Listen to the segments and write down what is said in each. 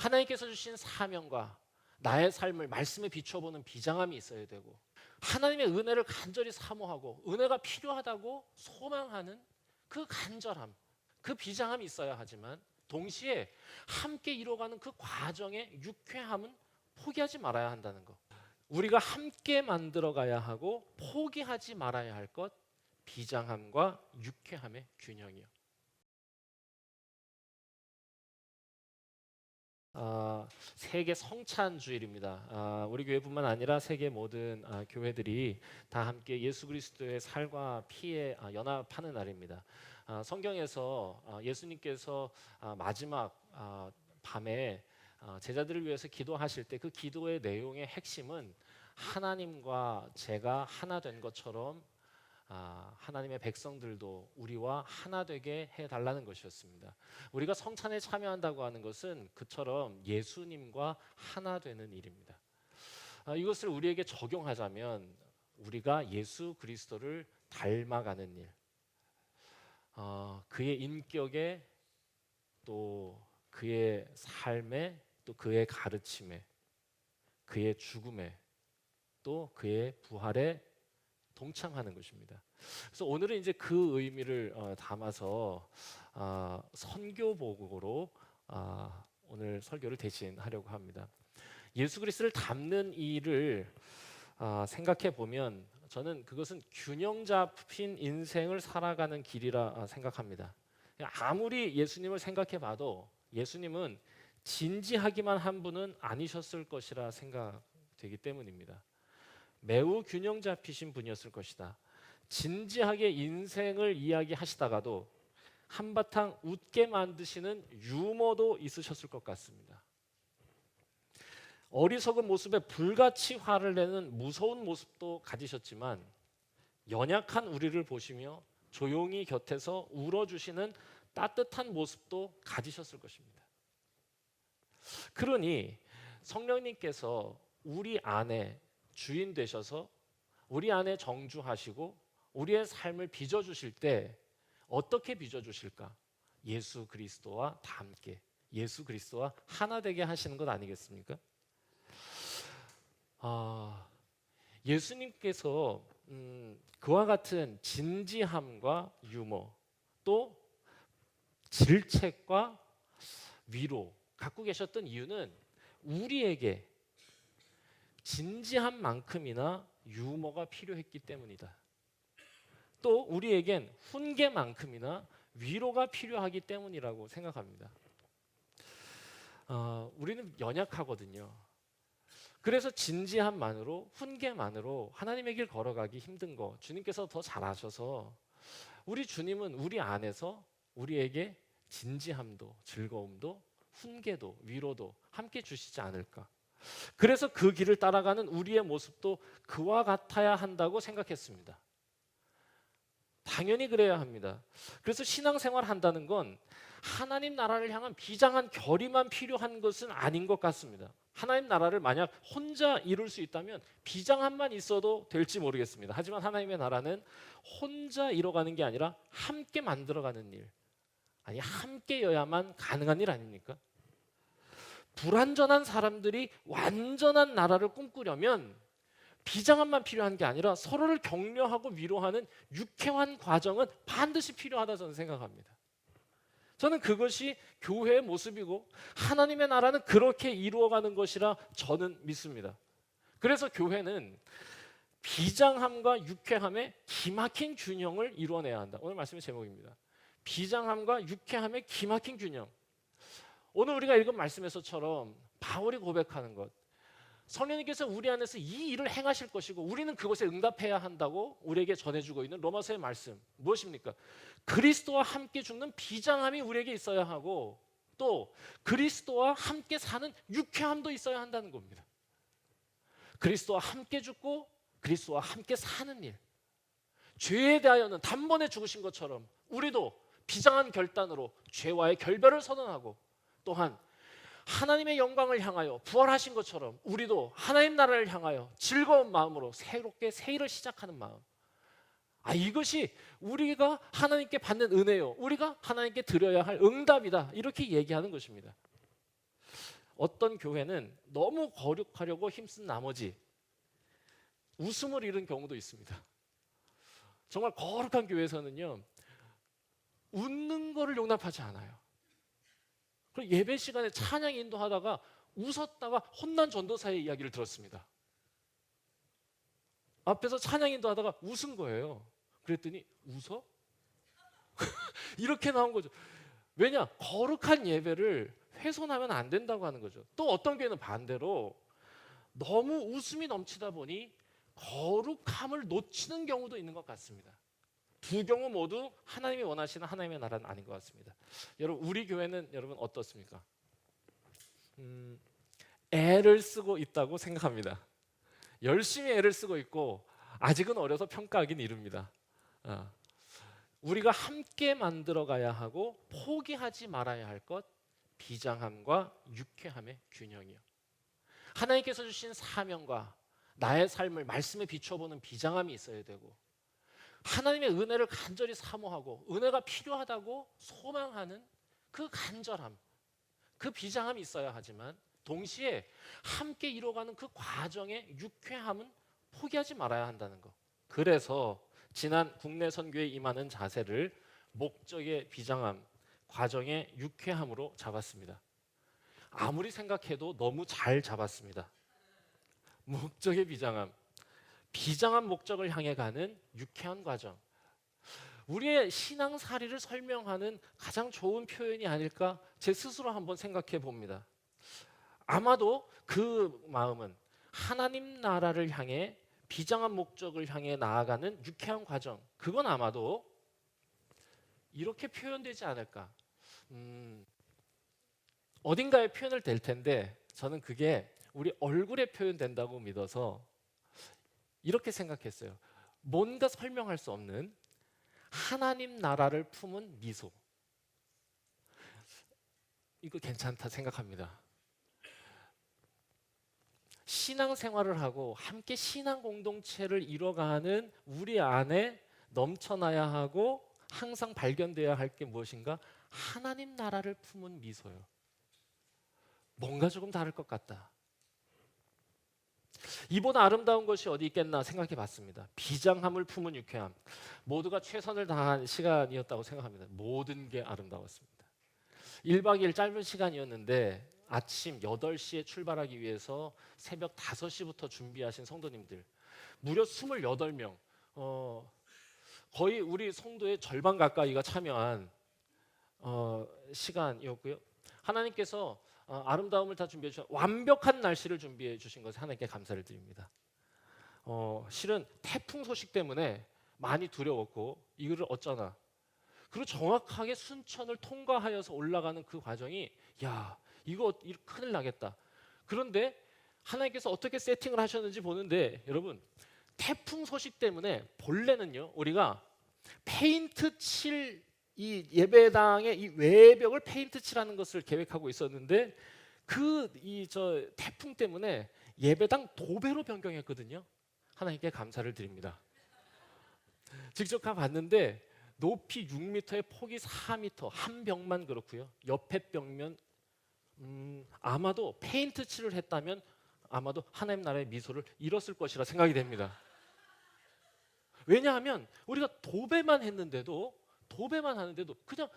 하나님께서 주신 사명과 나의 삶을 말씀에 비춰보는 비장함이 있어야 되고, 하나님의 은혜를 간절히 사모하고 은혜가 필요하다고 소망하는 그 간절함, 그 비장함이 있어야 하지만, 동시에 함께 이뤄가는 그 과정의 유쾌함은 포기하지 말아야 한다는 것. 우리가 함께 만들어가야 하고 포기하지 말아야 할 것, 비장함과 유쾌함의 균형이요. 세계 성찬 주일입니다. 우리 교회뿐만 아니라 세계 모든 교회들이 다 함께 예수 그리스도의 살과 피에 연합하는 날입니다. 성경에서 예수님께서 마지막 밤에 제자들을 위해서 기도하실 때 그 기도의 내용의 핵심은 하나님과 제가 하나 된 것처럼 하나님의 백성들도 우리와 하나 되게 해달라는 것이었습니다. 우리가 성찬에 참여한다고 하는 것은 그처럼 예수님과 하나 되는 일입니다. 이것을 우리에게 적용하자면 우리가 예수 그리스도를 닮아가는 일, 그의 인격에, 또 그의 삶에, 또 그의 가르침에, 그의 죽음에, 또 그의 부활에 동참하는 것입니다. 그래서 오늘은 이제 그 의미를 담아서 선교복으로 오늘 설교를 대신하려고 합니다. 예수 그리스도를 닮는 일을 생각해 보면 저는 그것은 균형 잡힌 인생을 살아가는 길이라 생각합니다. 아무리 예수님을 생각해 봐도 예수님은 진지하기만 한 분은 아니셨을 것이라 생각되기 때문입니다. 매우 균형 잡히신 분이었을 것이다. 진지하게 인생을 이야기하시다가도 한바탕 웃게 만드시는 유머도 있으셨을 것 같습니다. 어리석은 모습에 불같이 화를 내는 무서운 모습도 가지셨지만, 연약한 우리를 보시며 조용히 곁에서 울어주시는 따뜻한 모습도 가지셨을 것입니다. 그러니 성령님께서 우리 안에 주인 되셔서 우리 안에 정주하시고 우리의 삶을 빚어주실 때 어떻게 빚어주실까? 예수 그리스도와 함께, 예수 그리스도와 하나 되게 하시는 것 아니겠습니까? 예수님께서 그와 같은 진지함과 유머, 또 질책과 위로 갖고 계셨던 이유는 우리에게 진지한 만큼이나 유머가 필요했기 때문이다. 또 우리에겐 훈계만큼이나 위로가 필요하기 때문이라고 생각합니다. 우리는 연약하거든요. 그래서 진지함만으로, 훈계만으로 하나님의 길 걸어가기 힘든 거 주님께서 더 잘 아셔서 우리 주님은 우리 안에서 우리에게 진지함도, 즐거움도, 훈계도, 위로도 함께 주시지 않을까. 그래서 그 길을 따라가는 우리의 모습도 그와 같아야 한다고 생각했습니다. 당연히 그래야 합니다. 그래서 신앙생활 한다는 건 하나님 나라를 향한 비장한 결의만 필요한 것은 아닌 것 같습니다. 하나님 나라를 만약 혼자 이룰 수 있다면 비장함만 있어도 될지 모르겠습니다. 하지만 하나님의 나라는 혼자 이뤄가는 게 아니라 함께 만들어가는 일, 아니 함께여야만 가능한 일 아닙니까? 불완전한 사람들이 완전한 나라를 꿈꾸려면 비장함만 필요한 게 아니라 서로를 격려하고 위로하는 유쾌한 과정은 반드시 필요하다 저는 생각합니다. 저는 그것이 교회의 모습이고 하나님의 나라는 그렇게 이루어가는 것이라 저는 믿습니다. 그래서 교회는 비장함과 유쾌함의 기막힌 균형을 이루어내야 한다. 오늘 말씀의 제목입니다. 비장함과 유쾌함의 기막힌 균형. 오늘 우리가 읽은 말씀에서처럼 바울이 고백하는 것, 성령님께서 우리 안에서 이 일을 행하실 것이고 우리는 그것에 응답해야 한다고 우리에게 전해주고 있는 로마서의 말씀 무엇입니까? 그리스도와 함께 죽는 비장함이 우리에게 있어야 하고 또 그리스도와 함께 사는 유쾌함도 있어야 한다는 겁니다. 그리스도와 함께 죽고 그리스도와 함께 사는 일, 죄에 대하여는 단번에 죽으신 것처럼 우리도 비장한 결단으로 죄와의 결별을 선언하고, 또한 하나님의 영광을 향하여 부활하신 것처럼 우리도 하나님 나라를 향하여 즐거운 마음으로 새롭게 새 일을 시작하는 마음, 이것이 우리가 하나님께 받는 은혜요, 우리가 하나님께 드려야 할 응답이다, 이렇게 얘기하는 것입니다. 어떤 교회는 너무 거룩하려고 힘쓴 나머지 웃음을 잃은 경우도 있습니다. 정말 거룩한 교회에서는요, 웃는 거를 용납하지 않아요. 그리고 예배 시간에 찬양 인도하다가 웃었다가 혼난 전도사의 이야기를 들었습니다. 앞에서 찬양 인도하다가 웃은 거예요. 그랬더니 웃어? 이렇게 나온 거죠. 왜냐? 거룩한 예배를 훼손하면 안 된다고 하는 거죠. 또 어떤 교회는 반대로 너무 웃음이 넘치다 보니 거룩함을 놓치는 경우도 있는 것 같습니다. 두 경우 모두 하나님이 원하시는 하나님의 나라는 아닌 것 같습니다. 여러분, 우리 교회는 여러분 어떻습니까? 애를 쓰고 있다고 생각합니다. 열심히 애를 쓰고 있고 아직은 어려서 평가하긴 이릅니다. 우리가 함께 만들어가야 하고 포기하지 말아야 할 것, 비장함과 유쾌함의 균형이요. 하나님께서 주신 사명과 나의 삶을 말씀에 비춰보는 비장함이 있어야 되고, 하나님의 은혜를 간절히 사모하고 은혜가 필요하다고 소망하는 그 간절함, 그 비장함이 있어야 하지만 동시에 함께 이뤄가는 그 과정의 유쾌함은 포기하지 말아야 한다는 것. 그래서 지난 국내 선교에 임하는 자세를 목적의 비장함, 과정의 유쾌함으로 잡았습니다. 아무리 생각해도 너무 잘 잡았습니다. 목적의 비장함, 비장한 목적을 향해 가는 유쾌한 과정. 우리의 신앙사리를 설명하는 가장 좋은 표현이 아닐까 제 스스로 한번 생각해 봅니다. 아마도 그 마음은 하나님 나라를 향해 비장한 목적을 향해 나아가는 유쾌한 과정, 그건 아마도 이렇게 표현되지 않을까. 어딘가에 표현을 될 텐데 저는 그게 우리 얼굴에 표현된다고 믿어서 이렇게 생각했어요. 뭔가 설명할 수 없는 하나님 나라를 품은 미소. 이거 괜찮다 생각합니다. 신앙생활을 하고 함께 신앙 공동체를 이뤄가는 우리 안에 넘쳐나야 하고 항상 발견돼야 할 게 무엇인가? 하나님 나라를 품은 미소요. 뭔가 조금 다를 것 같다. 이보다 아름다운 것이 어디 있겠나 생각해 봤습니다. 비장함을 품은 유쾌함. 모두가 최선을 다한 시간이었다고 생각합니다. 모든 게 아름다웠습니다. 1박 2일 짧은 시간이었는데 아침 8시에 출발하기 위해서 새벽 5시부터 준비하신 성도님들 무려 28명, 거의 우리 성도의 절반 가까이가 참여한 시간이었고요. 하나님께서 아름다움을 다 준비해 주신 완벽한 날씨를 준비해 주신 것에 하나님께 감사를 드립니다. 실은 태풍 소식 때문에 많이 두려웠고 이거를 어쩌나. 그리고 정확하게 순천을 통과하여서 올라가는 그 과정이 이거 큰일 나겠다. 그런데 하나님께서 어떻게 세팅을 하셨는지 보는데 여러분, 태풍 소식 때문에 본래는요 우리가 페인트 칠 이 예배당의 이 외벽을 페인트 칠하는 것을 계획하고 있었는데 저 태풍 때문에 예배당 도배로 변경했거든요. 하나님께 감사를 드립니다. 직접 가봤는데 높이 6m에 폭이 4m, 한 벽만 그렇고요. 옆에 벽면 아마도 페인트 칠을 했다면 아마도 하나님 나라의 미소를 잃었을 것이라 생각이 됩니다. 왜냐하면 우리가 도배만 하는데도 그냥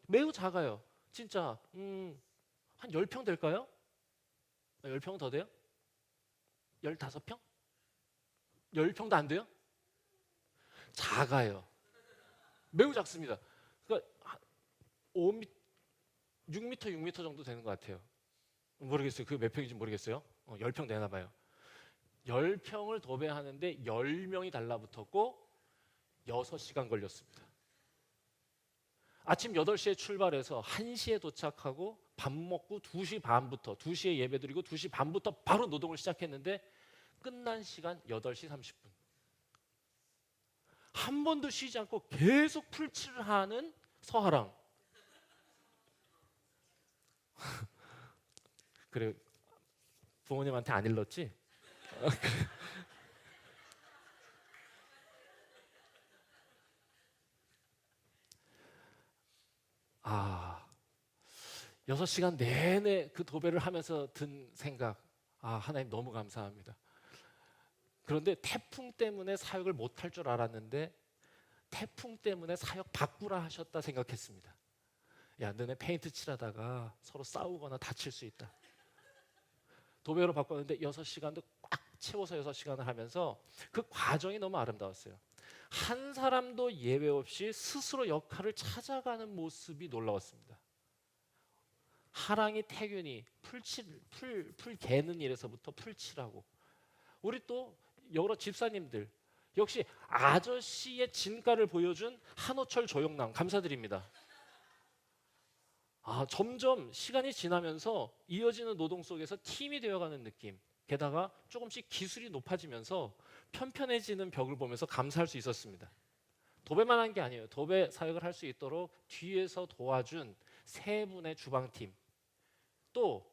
매우 작아요. 진짜 한 10평 될까요? 10평은 더 돼요? 15평? 10평도 안 돼요? 작아요. 매우 작습니다. 그러니까 5m, 6m 정도 되는 것 같아요. 모르겠어요. 그게 몇 평인지 모르겠어요. 10평 되나 봐요. 10평을 도배하는데 10명이 달라붙었고 6시간 걸렸습니다. 아침 8시에 출발해서 1시에 도착하고 밥 먹고 2시 반부터 2시에 예배드리고 2시 반부터 바로 노동을 시작했는데 끝난 시간 8시 30분. 한 번도 쉬지 않고 계속 풀칠을 하는 서하랑. 그래, 부모님한테 안 일렀지? 6시간 내내 그 도배를 하면서 든 생각, 하나님 너무 감사합니다. 그런데 태풍 때문에 사역을 못할 줄 알았는데 태풍 때문에 사역 바꾸라 하셨다 생각했습니다. 야, 너네 페인트 칠하다가 서로 싸우거나 다칠 수 있다. 도배로 바꿨는데 6시간도 꽉 채워서 6시간을 하면서 그 과정이 너무 아름다웠어요. 한 사람도 예외 없이 스스로 역할을 찾아가는 모습이 놀라웠습니다. 하랑이, 태균이 풀 개는 일에서부터 풀칠하고, 우리 또 여러 집사님들 역시 아저씨의 진가를 보여준 한호철, 조영남 감사드립니다. 점점 시간이 지나면서 이어지는 노동 속에서 팀이 되어가는 느낌, 게다가 조금씩 기술이 높아지면서 편편해지는 벽을 보면서 감사할 수 있었습니다. 도배만 한 게 아니에요. 도배 사역을 할 수 있도록 뒤에서 도와준 세 분의 주방팀, 또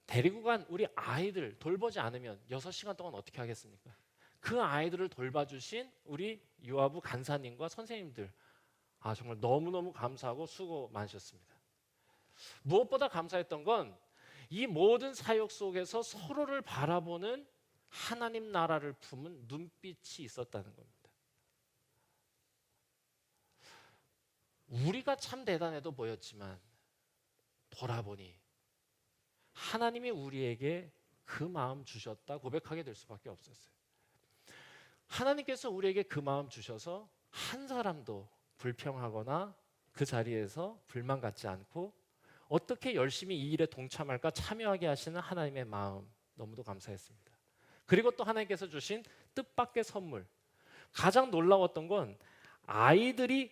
데리고 간 우리 아이들 돌보지 않으면 6시간 동안 어떻게 하겠습니까? 그 아이들을 돌봐주신 우리 유아부 간사님과 선생님들, 정말 너무너무 감사하고 수고 많으셨습니다. 무엇보다 감사했던 건 이 모든 사역 속에서 서로를 바라보는 하나님 나라를 품은 눈빛이 있었다는 겁니다. 우리가 참 대단해도 보였지만 돌아보니 하나님이 우리에게 그 마음 주셨다 고백하게 될 수밖에 없었어요. 하나님께서 우리에게 그 마음 주셔서 한 사람도 불평하거나 그 자리에서 불만 갖지 않고 어떻게 열심히 이 일에 동참할까 참여하게 하시는 하나님의 마음, 너무도 감사했습니다. 그리고 또 하나님께서 주신 뜻밖의 선물, 가장 놀라웠던 건 아이들이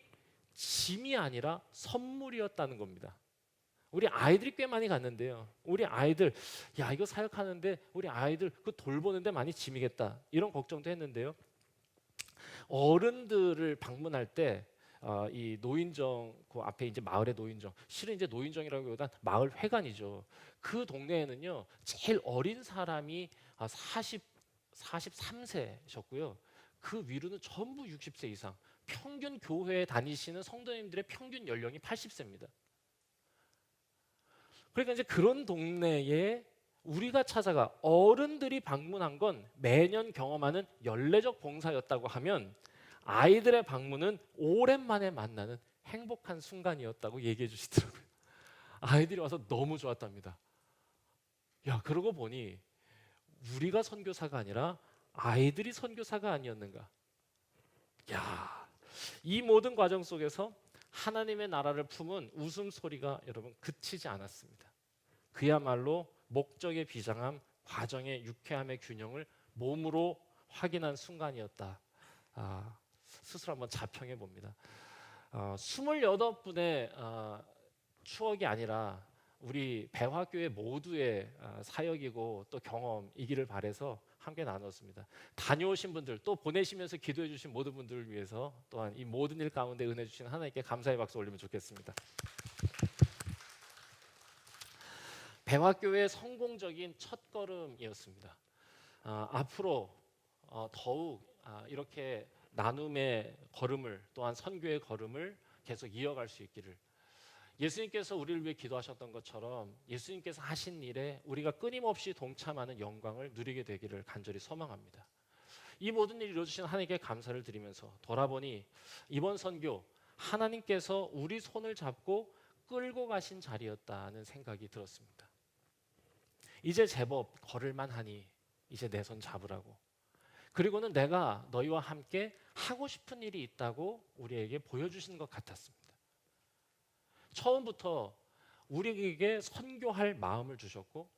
짐이 아니라 선물이었다는 겁니다. 우리 아이들이 꽤 많이 갔는데요, 우리 아이들 이거 사역하는데 우리 아이들 그 돌보는데 많이 짐이겠다 이런 걱정도 했는데요, 어른들을 방문할 때 이 노인정 그 앞에 이제 마을의 노인정, 실은 이제 노인정이라기보단 마을 회관이죠. 그 동네에는요 제일 어린 사람이 43세셨고요. 그 위로는 전부 60세 이상, 평균 교회에 다니시는 성도님들의 평균 연령이 80세입니다. 그러니까 이제 그런 동네에 우리가 찾아가 어른들이 방문한 건 매년 경험하는 연례적 봉사였다고 하면, 아이들의 방문은 오랜만에 만나는 행복한 순간이었다고 얘기해 주시더라고요. 아이들이 와서 너무 좋았답니다. 그러고 보니 우리가 선교사가 아니라 아이들이 선교사가 아니었는가. 이 모든 과정 속에서 하나님의 나라를 품은 웃음소리가 여러분 그치지 않았습니다. 그야말로 목적의 비장함, 과정의 유쾌함의 균형을 몸으로 확인한 순간이었다. 스스로 한번 자평해 봅니다. 28분의 추억이 아니라 우리 배화교회 모두의 사역이고 또 경험이기를 바라서 함께 나눴습니다. 다녀오신 분들, 또 보내시면서 기도해 주신 모든 분들을 위해서 또한 이 모든 일 가운데 은혜 주신 하나님께 감사의 박수 올리면 좋겠습니다. 배화교회의 성공적인 첫걸음이었습니다. 앞으로 더욱 이렇게 나눔의 걸음을, 또한 선교의 걸음을 계속 이어갈 수 있기를, 예수님께서 우리를 위해 기도하셨던 것처럼 예수님께서 하신 일에 우리가 끊임없이 동참하는 영광을 누리게 되기를 간절히 소망합니다. 이 모든 일을 이루어주신 하나님께 감사를 드리면서 돌아보니 이번 선교 하나님께서 우리 손을 잡고 끌고 가신 자리였다는 생각이 들었습니다. 이제 제법 걸을만 하니 이제 내 손 잡으라고, 그리고는 내가 너희와 함께 하고 싶은 일이 있다고 우리에게 보여주신 것 같았습니다. 처음부터 우리에게 선교할 마음을 주셨고,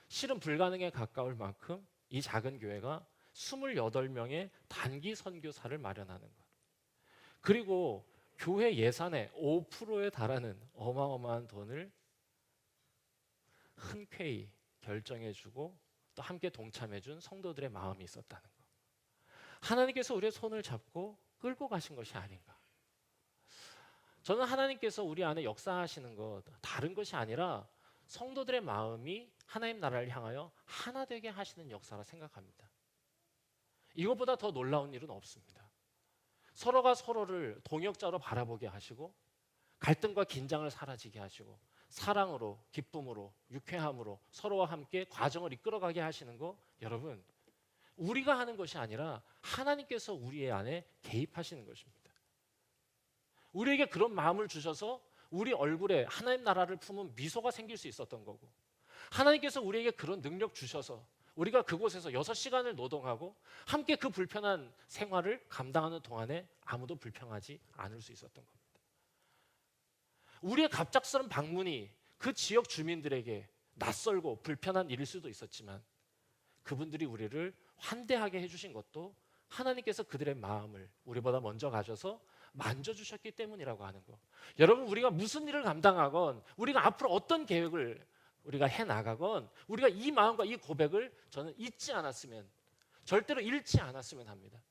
실은 불가능에 가까울 만큼 이 작은 교회가 28명의 단기 선교사를 마련하는 것, 그리고 교회 예산의 5%에 달하는 어마어마한 돈을 흔쾌히 결정해주고 또 함께 동참해준 성도들의 마음이 있었다는 것, 하나님께서 우리의 손을 잡고 끌고 가신 것이 아닌가. 저는 하나님께서 우리 안에 역사하시는 것 다른 것이 아니라 성도들의 마음이 하나님 나라를 향하여 하나 되게 하시는 역사라 생각합니다. 이것보다 더 놀라운 일은 없습니다. 서로가 서로를 동역자로 바라보게 하시고 갈등과 긴장을 사라지게 하시고 사랑으로, 기쁨으로, 유쾌함으로 서로와 함께 과정을 이끌어가게 하시는 거, 여러분, 우리가 하는 것이 아니라 하나님께서 우리 안에 개입하시는 것입니다. 우리에게 그런 마음을 주셔서 우리 얼굴에 하나님 나라를 품은 미소가 생길 수 있었던 거고, 하나님께서 우리에게 그런 능력 주셔서 우리가 그곳에서 6시간을 노동하고 함께 그 불편한 생활을 감당하는 동안에 아무도 불평하지 않을 수 있었던 겁니다. 우리의 갑작스러운 방문이 그 지역 주민들에게 낯설고 불편한 일일 수도 있었지만, 그분들이 우리를 환대하게 해주신 것도 하나님께서 그들의 마음을 우리보다 먼저 가셔서 만져주셨기 때문이라고 하는 거. 여러분, 우리가 무슨 일을 감당하건, 우리가 앞으로 어떤 계획을 우리가 해나가건, 우리가 이 마음과 이 고백을 저는 잊지 않았으면, 절대로 잃지 않았으면 합니다.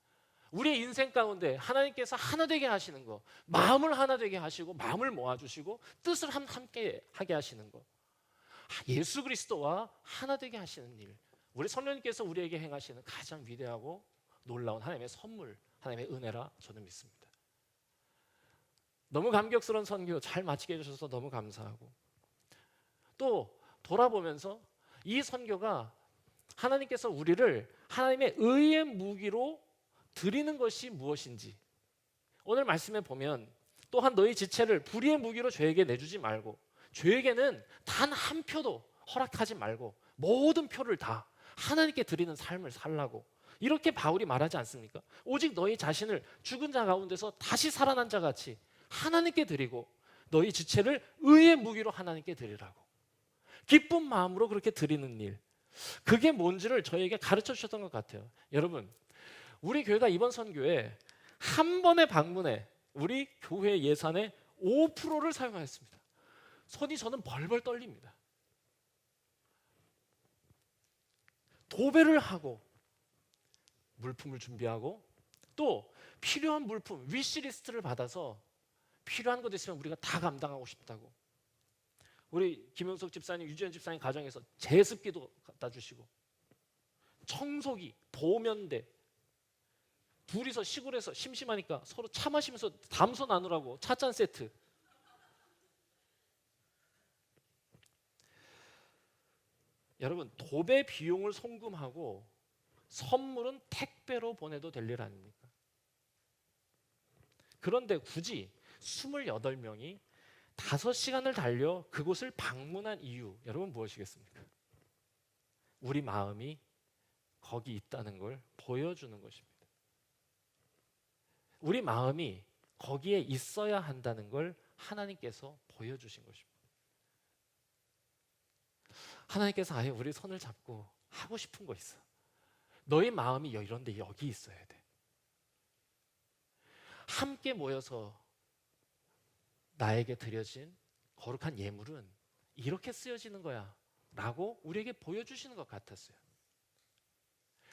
우리의 인생 가운데 하나님께서 하나 되게 하시는 거, 마음을 하나 되게 하시고 마음을 모아주시고 뜻을 함께 하게 하시는 거, 예수 그리스도와 하나 되게 하시는 일, 우리 성령님께서 우리에게 행하시는 가장 위대하고 놀라운 하나님의 선물, 하나님의 은혜라 저는 믿습니다. 너무 감격스러운 선교 잘 마치게 해주셔서 너무 감사하고, 또 돌아보면서 이 선교가 하나님께서 우리를 하나님의 의의 무기로 드리는 것이 무엇인지, 오늘 말씀에 보면 또한 너희 지체를 불의의 무기로 죄에게 내주지 말고 죄에게는 단 한 표도 허락하지 말고 모든 표를 다 하나님께 드리는 삶을 살라고, 이렇게 바울이 말하지 않습니까? 오직 너희 자신을 죽은 자 가운데서 다시 살아난 자 같이 하나님께 드리고 너희 지체를 의의 무기로 하나님께 드리라고, 기쁜 마음으로 그렇게 드리는 일, 그게 뭔지를 저에게 가르쳐 주셨던 것 같아요. 여러분, 우리 교회가 이번 선교에 한 번의 방문에 우리 교회 예산의 5%를 사용하였습니다. 손이 저는 벌벌 떨립니다. 도배를 하고 물품을 준비하고 또 필요한 물품 위시리스트를 받아서 필요한 것 있으면 우리가 다 감당하고 싶다고, 우리 김영석 집사님, 유지현 집사님 가정에서 제습기도 갖다 주시고 청소기, 도면대, 둘이서 시골에서 심심하니까 서로 차 마시면서 담소 나누라고 찻잔 세트. 여러분, 도배 비용을 송금하고 선물은 택배로 보내도 될 일 아닙니까? 그런데 굳이 28명이 5시간을 달려 그곳을 방문한 이유, 여러분 무엇이겠습니까? 우리 마음이 거기 있다는 걸 보여주는 것입니다. 우리 마음이 거기에 있어야 한다는 걸 하나님께서 보여주신 것입니다. 하나님께서 아예 우리 손을 잡고 하고 싶은 거 있어. 너의 마음이 이런데 여기 있어야 돼. 함께 모여서 나에게 드려진 거룩한 예물은 이렇게 쓰여지는 거야 라고 우리에게 보여주시는 것 같았어요.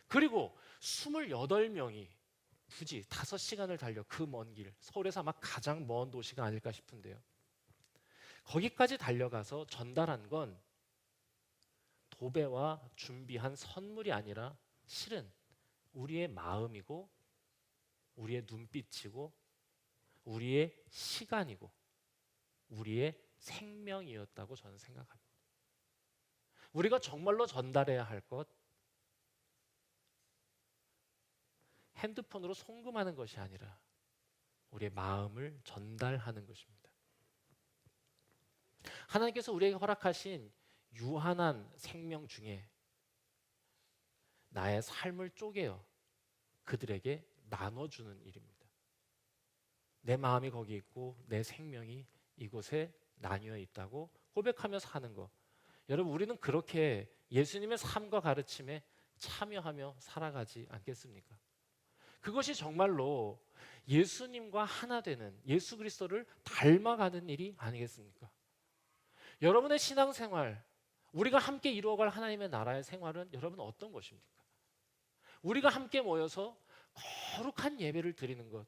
그리고 28명이 굳이 5시간을 달려 그 먼 길, 서울에서 아마 가장 먼 도시가 아닐까 싶은데요, 거기까지 달려가서 전달한 건 도배와 준비한 선물이 아니라 실은 우리의 마음이고 우리의 눈빛이고 우리의 시간이고 우리의 생명이었다고 저는 생각합니다. 우리가 정말로 전달해야 할 것, 핸드폰으로 송금하는 것이 아니라 우리의 마음을 전달하는 것입니다. 하나님께서 우리에게 허락하신 유한한 생명 중에 나의 삶을 쪼개어 그들에게 나눠주는 일입니다. 내 마음이 거기 있고 내 생명이 이곳에 나뉘어 있다고 고백하며 사는 것, 여러분, 우리는 그렇게 예수님의 삶과 가르침에 참여하며 살아가지 않겠습니까? 그것이 정말로 예수님과 하나 되는, 예수 그리스도를 닮아가는 일이 아니겠습니까? 여러분의 신앙생활, 우리가 함께 이루어갈 하나님의 나라의 생활은 여러분 어떤 것입니까? 우리가 함께 모여서 거룩한 예배를 드리는 것,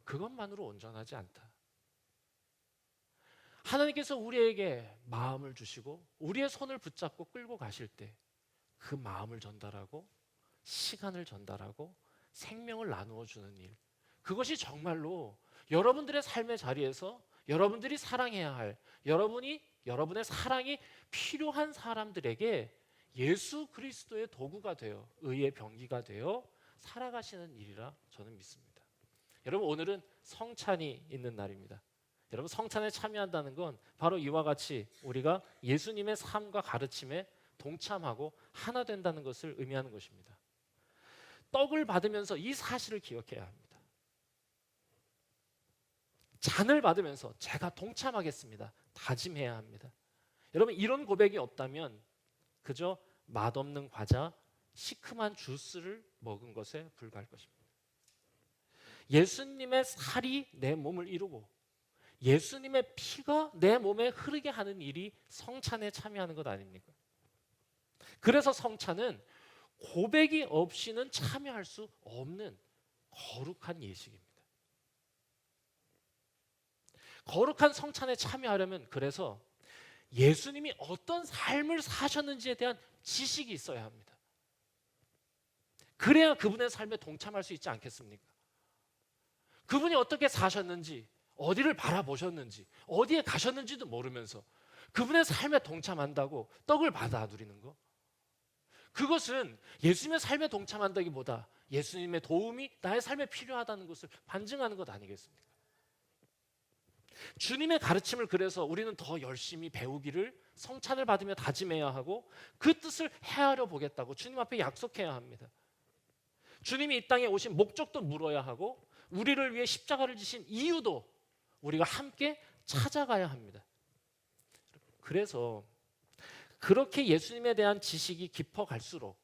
그것만으로 온전하지 않다. 하나님께서 우리에게 마음을 주시고 우리의 손을 붙잡고 끌고 가실 때 그 마음을 전달하고 시간을 전달하고 생명을 나누어 주는 일, 그것이 정말로 여러분들의 삶의 자리에서 여러분들이 사랑해야 할, 여러분이 여러분의 사랑이 필요한 사람들에게 예수 그리스도의 도구가 되어 의의 병기가 되어 살아가시는 일이라 저는 믿습니다. 여러분, 오늘은 성찬이 있는 날입니다. 여러분, 성찬에 참여한다는 건 바로 이와 같이 우리가 예수님의 삶과 가르침에 동참하고 하나 된다는 것을 의미하는 것입니다. 떡을 받으면서 이 사실을 기억해야 합니다. 잔을 받으면서 제가 동참하겠습니다. 다짐해야 합니다. 여러분, 이런 고백이 없다면 그저 맛없는 과자, 시큼한 주스를 먹은 것에 불과할 것입니다. 예수님의 살이 내 몸을 이루고 예수님의 피가 내 몸에 흐르게 하는 일이 성찬에 참여하는 것 아닙니까? 그래서 성찬은 고백이 없이는 참여할 수 없는 거룩한 예식입니다. 거룩한 성찬에 참여하려면 그래서 예수님이 어떤 삶을 사셨는지에 대한 지식이 있어야 합니다. 그래야 그분의 삶에 동참할 수 있지 않겠습니까? 그분이 어떻게 사셨는지, 어디를 바라보셨는지, 어디에 가셨는지도 모르면서 그분의 삶에 동참한다고 떡을 받아 누리는 거, 그것은 예수님의 삶에 동참한다기보다 예수님의 도움이 나의 삶에 필요하다는 것을 반증하는 것 아니겠습니까? 주님의 가르침을 그래서 우리는 더 열심히 배우기를 성찬을 받으며 다짐해야 하고 그 뜻을 헤아려 보겠다고 주님 앞에 약속해야 합니다. 주님이 이 땅에 오신 목적도 물어야 하고 우리를 위해 십자가를 지신 이유도 우리가 함께 찾아가야 합니다. 그래서 그렇게 예수님에 대한 지식이 깊어갈수록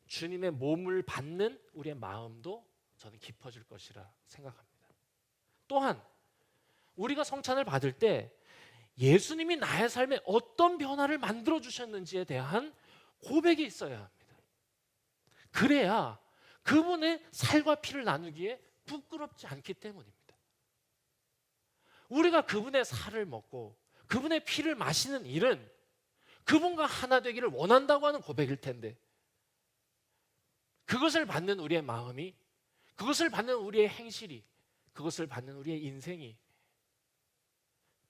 주님의 몸을 받는 우리의 마음도 저는 깊어질 것이라 생각합니다. 또한 우리가 성찬을 받을 때 예수님이 나의 삶에 어떤 변화를 만들어 주셨는지에 대한 고백이 있어야 합니다. 그래야 그분의 살과 피를 나누기에 부끄럽지 않기 때문입니다. 우리가 그분의 살을 먹고 그분의 피를 마시는 일은 그분과 하나 되기를 원한다고 하는 고백일 텐데, 그것을 받는 우리의 마음이, 그것을 받는 우리의 행실이, 그것을 받는 우리의 인생이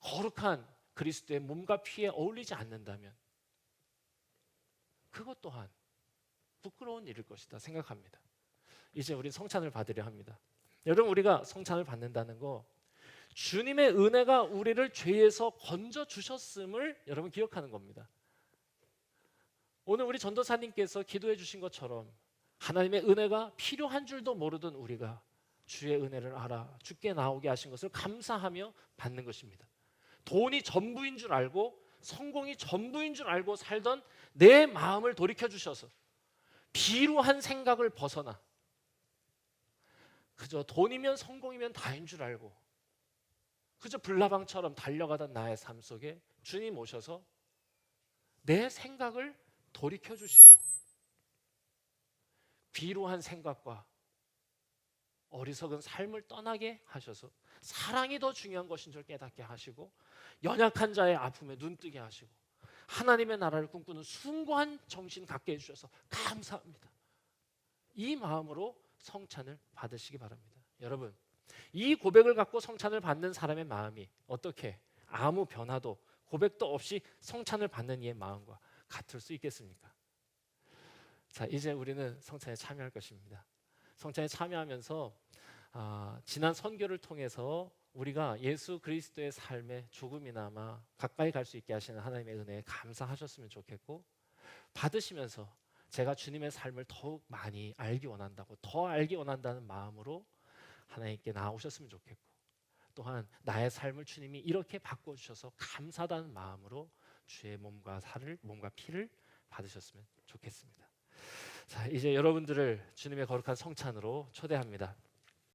거룩한 그리스도의 몸과 피에 어울리지 않는다면 그것 또한 부끄러운 일일 것이다 생각합니다. 이제 우리 성찬을 받으려 합니다. 여러분, 우리가 성찬을 받는다는 거 주님의 은혜가 우리를 죄에서 건져 주셨음을 여러분 기억하는 겁니다. 오늘 우리 전도사님께서 기도해 주신 것처럼 하나님의 은혜가 필요한 줄도 모르던 우리가 주의 은혜를 알아 주께 나오게 하신 것을 감사하며 받는 것입니다. 돈이 전부인 줄 알고 성공이 전부인 줄 알고 살던 내 마음을 돌이켜 주셔서 비루한 생각을 벗어나 그저 돈이면 성공이면 다인 줄 알고 그저 불나방처럼 달려가던 나의 삶 속에 주님 오셔서 내 생각을 돌이켜 주시고 비루한 생각과 어리석은 삶을 떠나게 하셔서 사랑이 더 중요한 것인 줄 깨닫게 하시고 연약한 자의 아픔에 눈뜨게 하시고 하나님의 나라를 꿈꾸는 숭고한 정신 갖게 해주셔서 감사합니다. 이 마음으로 성찬을 받으시기 바랍니다. 여러분, 이 고백을 갖고 성찬을 받는 사람의 마음이 어떻게 아무 변화도 고백도 없이 성찬을 받는 이의 마음과 같을 수 있겠습니까? 자, 이제 우리는 성찬에 참여할 것입니다. 성찬에 참여하면서 지난 선교를 통해서 우리가 예수 그리스도의 삶에 조금이나마 가까이 갈 수 있게 하시는 하나님의 은혜에 감사하셨으면 좋겠고, 받으시면서 제가 주님의 삶을 더욱 많이 알기 원한다고, 더 알기 원한다는 마음으로 하나님께 나오셨으면 좋겠고, 또한 나의 삶을 주님이 이렇게 바꿔주셔서 감사하다는 마음으로 주의 몸과 피를 받으셨으면 좋겠습니다. 자, 이제 여러분들을 주님의 거룩한 성찬으로 초대합니다.